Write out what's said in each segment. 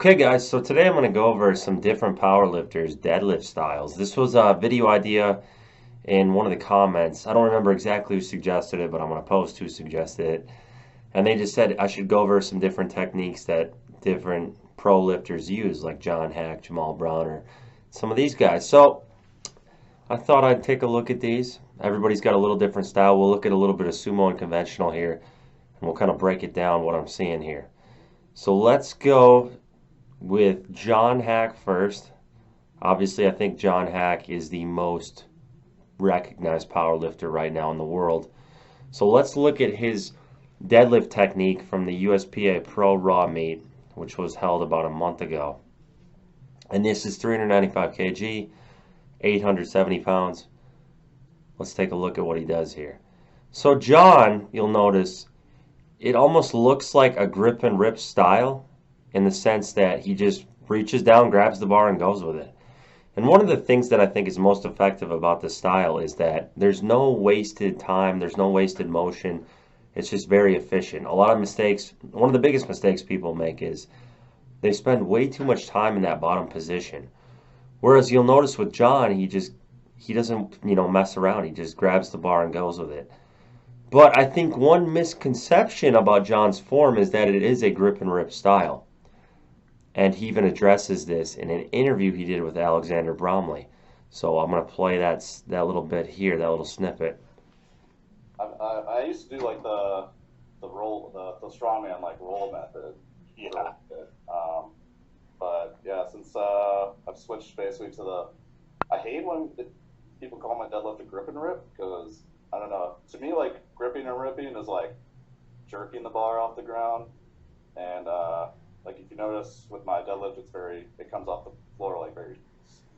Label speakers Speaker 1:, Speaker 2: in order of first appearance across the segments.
Speaker 1: Okay, guys, so today I'm going to go over some different powerlifters' deadlift styles. This was a video idea in one of the comments. I don't remember exactly who suggested it, but I'm going to post who suggested it. And they just said I should go over some different techniques that different pro lifters use, like John Haack, Jamal Browner, some of these guys. So I thought I'd take a look at these. Everybody's got a little different style. We'll look at a little bit of sumo and conventional here, and we'll kind of break it down what I'm seeing here. So let's go with John Haack first. Obviously, I think John Haack is the most recognized powerlifter right now in the world. So let's look at his deadlift technique from the USPA Pro Raw Meet, which was held about a month ago. And this is 395 kg, 870 pounds. Let's take a look at what he does here. So John, you'll notice, it almost looks like a grip and rip style, in the sense that he just reaches down, grabs the bar, and goes with it. And one of the things that I think is most effective about this style is that there's no wasted time, there's no wasted motion. It's just very efficient. A lot of mistakes, one of the biggest mistakes people make is they spend way too much time in that bottom position. Whereas you'll notice with John, he doesn't, mess around. He just grabs the bar and goes with it. But I think one misconception about John's form is that it is a grip and rip style. And he even addresses this in an interview he did with Alexander Bromley. So I'm going to play that little bit here, that little snippet.
Speaker 2: I used to do like the the strongman like roll method.
Speaker 1: Yeah.
Speaker 2: But yeah, since I've switched basically to I hate when people call my deadlift a grip and rip, because I don't know. To me, like gripping and ripping is like jerking the bar off the ground, and like if you notice with my deadlift, it comes off the floor like very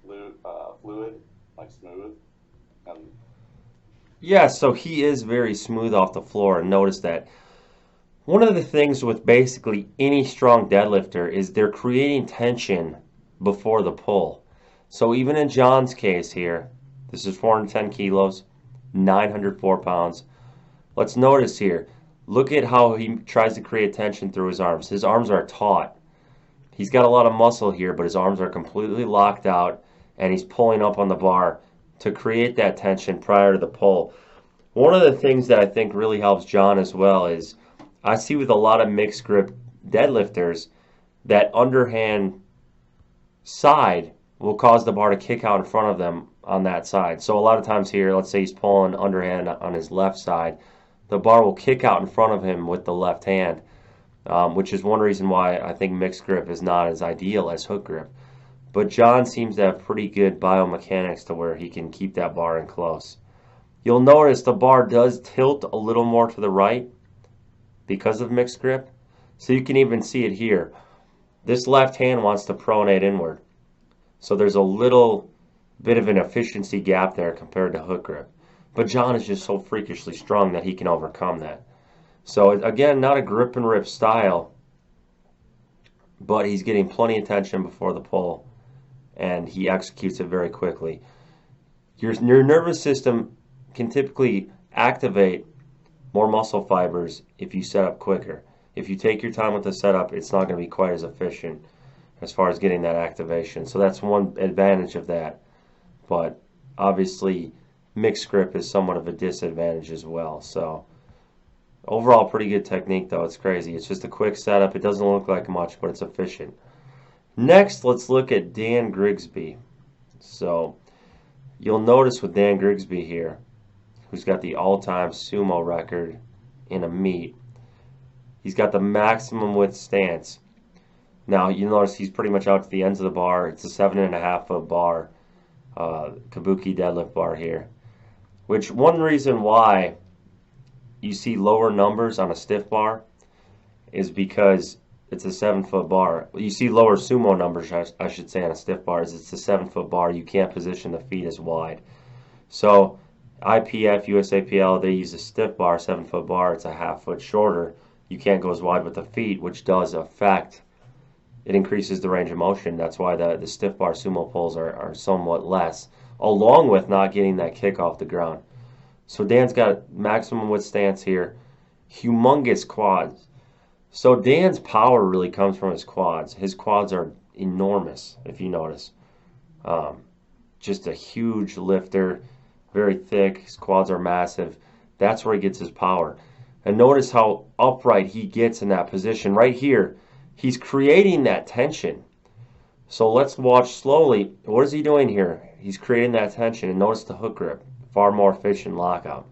Speaker 2: fluid, like smooth. And
Speaker 1: Yeah, so he is very smooth off the floor. And notice that one of the things with basically any strong deadlifter is they're creating tension before the pull. So even in John's case here, this is 410 kilos, 904 pounds. Let's notice here, look at how he tries to create tension through his arms. His arms are taut. He's got a lot of muscle here, but his arms are completely locked out, and he's pulling up on the bar to create that tension prior to the pull. One of the things that I think really helps John as well is I see with a lot of mixed grip deadlifters that underhand side will cause the bar to kick out in front of them on that side. So a lot of times here, let's say he's pulling underhand on his left side, the bar will kick out in front of him with the left hand, which is one reason why I think mixed grip is not as ideal as hook grip. But John seems to have pretty good biomechanics to where he can keep that bar in close. You'll notice the bar does tilt a little more to the right because of mixed grip. So you can even see it here. This left hand wants to pronate inward. So there's a little bit of an efficiency gap there compared to hook grip. But John is just so freakishly strong that he can overcome that. So again, not a grip and rip style, but he's getting plenty of tension before the pull, and he executes it very quickly. Your nervous system can typically activate more muscle fibers if you set up quicker. If you take your time with the setup, it's not going to be quite as efficient as far as getting that activation. So that's one advantage of that. But obviously, mixed grip is somewhat of a disadvantage as well. So overall, pretty good technique, though. It's crazy. It's just a quick setup. It doesn't look like much, but it's efficient. Next, let's look at Dan Grigsby. So you'll notice with Dan Grigsby here, who's got the all-time sumo record in a meet, he's got the maximum width stance. Now, you notice he's pretty much out to the ends of the bar. It's a 7.5 foot bar, kabuki deadlift bar here. Which one reason why you see lower numbers on a stiff bar is because it's a 7 foot bar. You see lower sumo numbers, I should say, on a stiff bar, is it's a 7 foot bar. You can't position the feet as wide. So IPF, USAPL, they use a stiff bar, 7 foot bar. It's a half foot shorter. You can't go as wide with the feet, which does affect, it increases the range of motion. That's why the stiff bar sumo pulls are somewhat less, along with not getting that kick off the ground. So Dan's got maximum width stance here, humongous quads. So Dan's power really comes from his quads. His quads are enormous, if you notice. Um, just a huge lifter, very thick. His quads are massive. That's where he gets his power. And notice how upright he gets in that position. Right here, he's creating that tension. So let's watch slowly. What is he doing here? He's creating that tension. And notice the hook grip. Far more efficient lockout.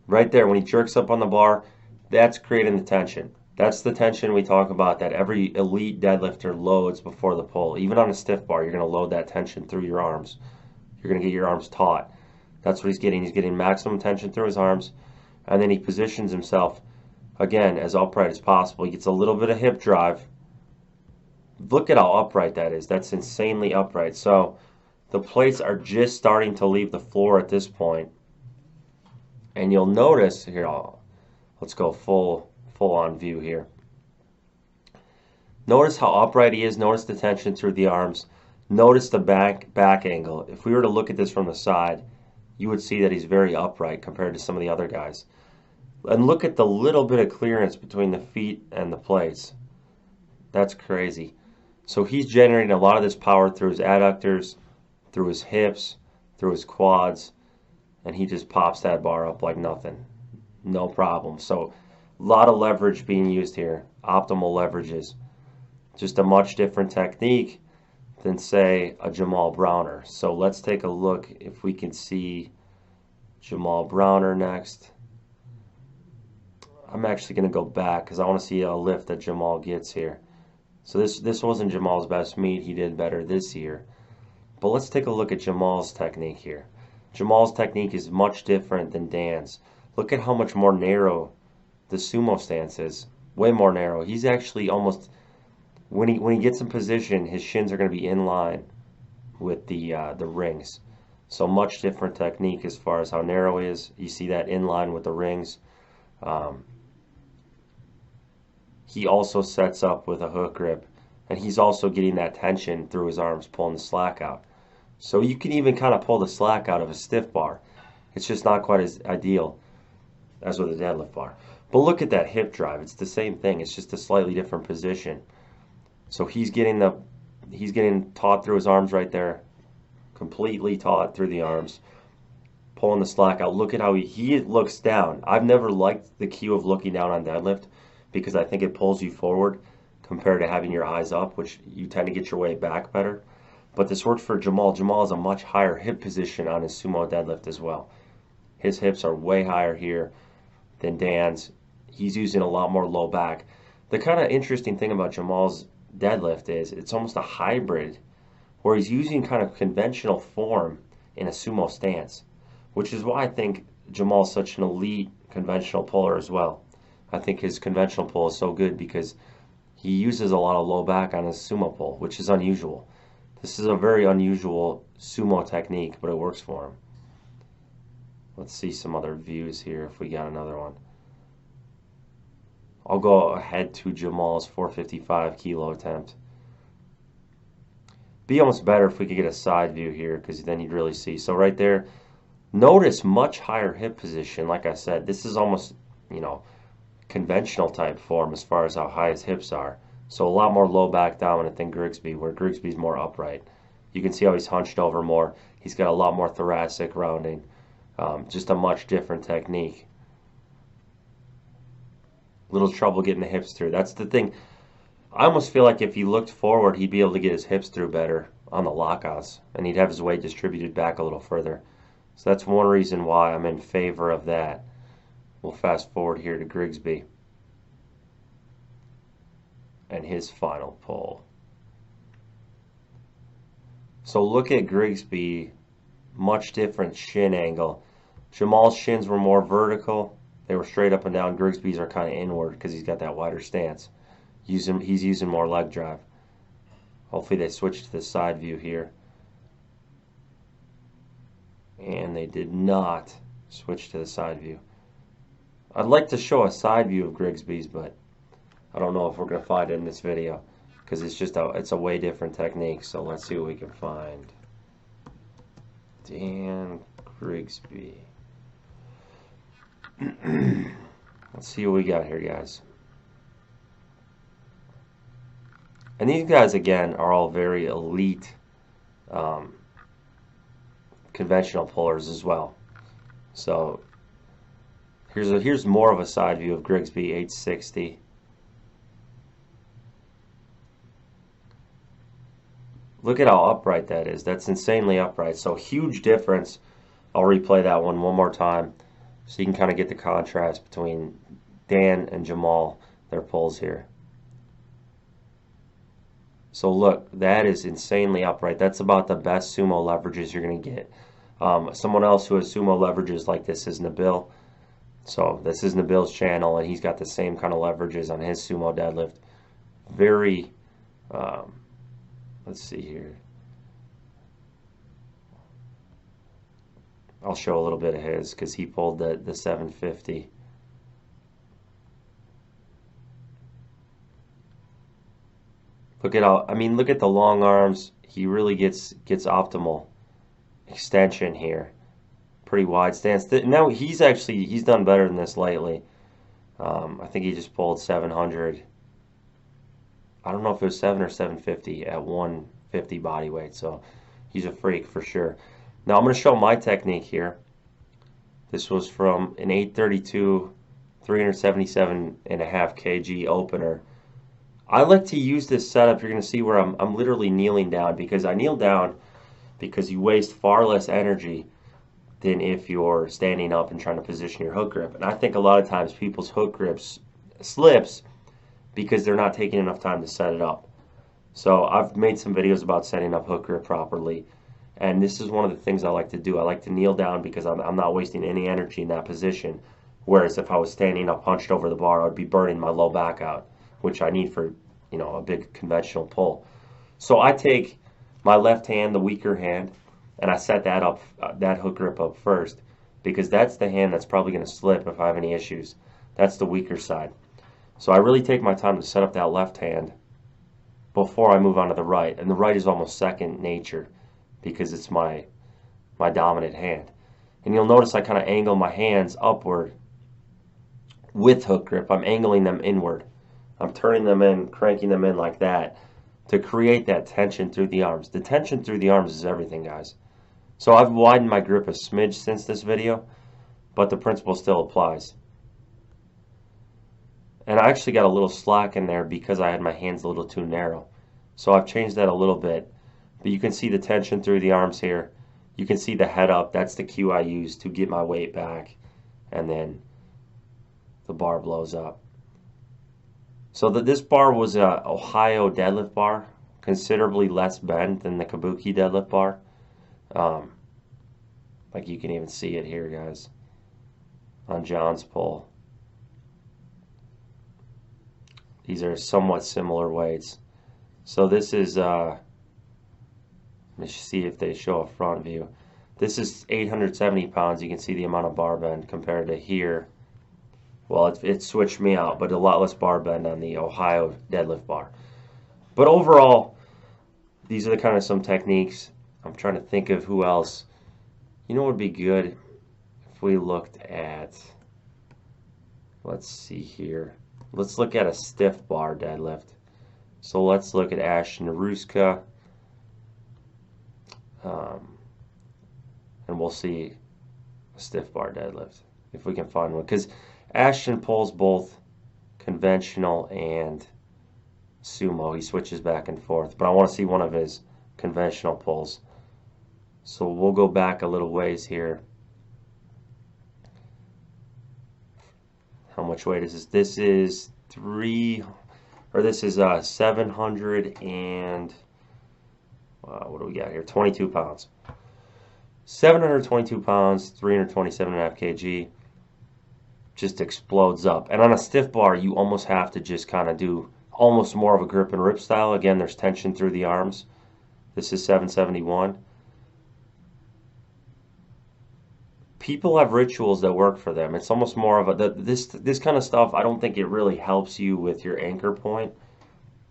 Speaker 1: Right there, when he jerks up on the bar, that's creating the tension. That's the tension we talk about that every elite deadlifter loads before the pull. Even on a stiff bar, you're going to load that tension through your arms. You're going to get your arms taut. That's what he's getting. He's getting maximum tension through his arms, and then he positions himself, again, as upright as possible. He gets a little bit of hip drive. Look at how upright that is. That's insanely upright. So the plates are just starting to leave the floor at this point. And you'll notice, here, let's go full on view here. Notice how upright he is. Notice the tension through the arms. Notice the back angle. If we were to look at this from the side, you would see that he's very upright compared to some of the other guys. And look at the little bit of clearance between the feet and the plates. That's crazy. So he's generating a lot of this power through his adductors, through his hips, through his quads, and he just pops that bar up like nothing. No problem. So a lot of leverage being used here. Optimal leverages. Just a much different technique than, say, a Jamal Browner. So let's take a look if we can see Jamal Browner next. I'm actually going to go back because I want to see a lift that Jamal gets here. So this wasn't Jamal's best meet. He did better this year. But let's take a look at Jamal's technique here. Jamal's technique is much different than Dan's. Look at how much more narrow the sumo stance is. Way more narrow. He's actually almost, when he gets in position, his shins are going to be in line with the rings. So much different technique as far as how narrow he is. You see that in line with the rings. He also sets up with a hook grip, and he's also getting that tension through his arms, pulling the slack out. So you can even kind of pull the slack out of a stiff bar. It's just not quite as ideal as with a deadlift bar. But look at that hip drive. It's the same thing. It's just a slightly different position. So he's getting taut through his arms right there, completely taut through the arms, pulling the slack out. Look at how he looks down. I've never liked the cue of looking down on deadlift because I think it pulls you forward compared to having your eyes up, which you tend to get your way back better. But this works for Jamal. Jamal has a much higher hip position on his sumo deadlift as well. His hips are way higher here than Dan's. He's using a lot more low back. The kind of interesting thing about Jamal's deadlift is it's almost a hybrid where he's using kind of conventional form in a sumo stance, which is why I think Jamal's such an elite conventional puller as well. I think his conventional pull is so good because he uses a lot of low back on his sumo pull, which is unusual. This is a very unusual sumo technique, but it works for him. Let's see some other views here if we got another one. I'll go ahead to Jamal's 455 kilo attempt. Be almost better if we could get a side view here because then you'd really see. So right there, notice much higher hip position. Like I said, this is almost, conventional type form as far as how high his hips are. So a lot more low back dominant than Grigsby, where Grigsby's more upright. You can see how he's hunched over more. He's got a lot more thoracic rounding. Just a much different technique. Little trouble getting the hips through. That's the thing. I almost feel like if he looked forward, he'd be able to get his hips through better on the lockouts, and he'd have his weight distributed back a little further. So that's one reason why I'm in favor of that. We'll fast forward here to Grigsby and his final pull. So look at Grigsby, much different shin angle. Jamal's shins were more vertical. They were straight up and down. Grigsby's are kind of inward because he's got that wider stance. He's using more leg drive. Hopefully they switch to the side view here. And they did not switch to the side view. I'd like to show a side view of Grigsby's, but I don't know if we're going to find it in this video because it's a way different technique. So let's see what we can find. Dan Grigsby. Let's see what we got here, guys. And these guys, again, are all very elite um, conventional pullers as well. So here's more of a side view of Grigsby 860. Look at how upright that is. That's insanely upright. So huge difference. I'll replay that one more time so you can kind of get the contrast between Dan and Jamal, their pulls here. So look, that is insanely upright. That's about the best sumo leverages you're going to get. Someone else who has sumo leverages like this is Nabil. So this is Nabil's channel, and he's got the same kind of leverages on his sumo deadlift. Very, let's see here. I'll show a little bit of his because he pulled the 750. Look at how, I mean, look at the long arms. He really gets optimal extension here. Pretty wide stance. Now he's done better than this lately. I think he just pulled 700. I don't know if it was 7 or 750 at 150 body weight. So he's a freak for sure. Now I'm going to show my technique here. This was from an 832, 377.5 kg opener. I like to use this setup. You're going to see where I'm literally kneeling down, because I kneel down because you waste far less energy than if you're standing up and trying to position your hook grip. And I think a lot of times people's hook grips slips because they're not taking enough time to set it up. So I've made some videos about setting up hook grip properly, and this is one of the things I like to do. I like to kneel down because I'm not wasting any energy in that position, whereas if I was standing up hunched over the bar, I would be burning my low back out, which I need for, you know, a big conventional pull. So I take my left hand, the weaker hand, and I set that up, that hook grip up first, because that's the hand that's probably going to slip if I have any issues. That's the weaker side. So I really take my time to set up that left hand before I move on to the right, and the right is almost second nature because it's my dominant hand. And you'll notice I kind of angle my hands upward with hook grip. I'm angling them inward. I'm turning them in, cranking them in like that to create that tension through the arms. The tension through the arms is everything, guys. So I've widened my grip a smidge since this video, but the principle still applies. And I actually got a little slack in there because I had my hands a little too narrow. So I've changed that a little bit. But you can see the tension through the arms here. You can see the head up. That's the cue I use to get my weight back. And then the bar blows up. So this bar was a Ohio deadlift bar, considerably less bent than the Kabuki deadlift bar. Like you can even see it here, guys, on John's pull. These are somewhat similar weights. So this is, let me see if they show a front view. This is 870 pounds. You can see the amount of bar bend compared to here. Well, it switched me out, but a lot less bar bend on the Ohio deadlift bar. But overall, these are the kind of some techniques. I'm trying to think of who else. You know what would be good if we looked at, let's see here. Let's look at a stiff bar deadlift. So let's look at Ashton Rouska. And we'll see a stiff bar deadlift if we can find one. Because Ashton pulls both conventional and sumo. He switches back and forth. But I want to see one of his conventional pulls. So we'll go back a little ways here. How much weight is this? This is 700 and what do we got here? 22 pounds. 722 pounds, 327.5 kg. Just explodes up. And on a stiff bar, you almost have to just kind of do almost more of a grip and rip style. Again, there's tension through the arms. This is 771. People have rituals that work for them. It's almost more of a, this kind of stuff, I don't think it really helps you with your anchor point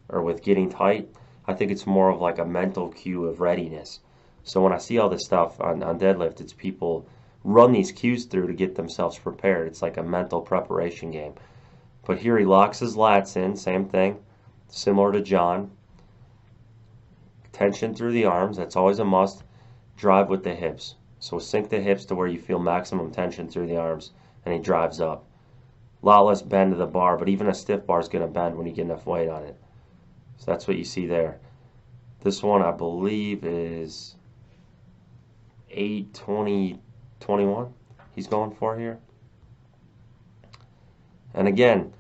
Speaker 1: or with getting tight. I think it's more of like a mental cue of readiness. So when I see all this stuff on deadlift, it's people run these cues through to get themselves prepared. It's like a mental preparation game. But here he locks his lats in, same thing, similar to John. Tension through the arms, that's always a must. Drive with the hips. So sink the hips to where you feel maximum tension through the arms, and he drives up. A lot less bend to the bar, but even a stiff bar is going to bend when you get enough weight on it. So that's what you see there. This one, I believe, is 8:20:21 he's going for here. And again,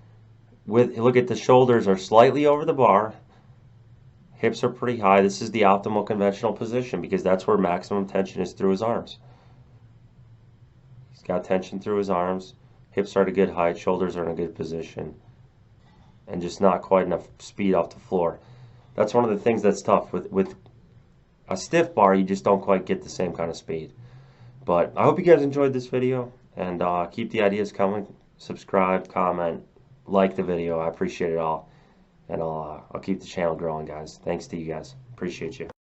Speaker 1: look at the shoulders are slightly over the bar. Hips are pretty high. This is the optimal conventional position because that's where maximum tension is through his arms. He's got tension through his arms. Hips are at a good height. Shoulders are in a good position. And just not quite enough speed off the floor. That's one of the things that's tough. With a stiff bar, you just don't quite get the same kind of speed. But I hope you guys enjoyed this video. And keep the ideas coming. Subscribe, comment, like the video. I appreciate it all. And I'll keep the channel growing, guys. Thanks to you guys. Appreciate you.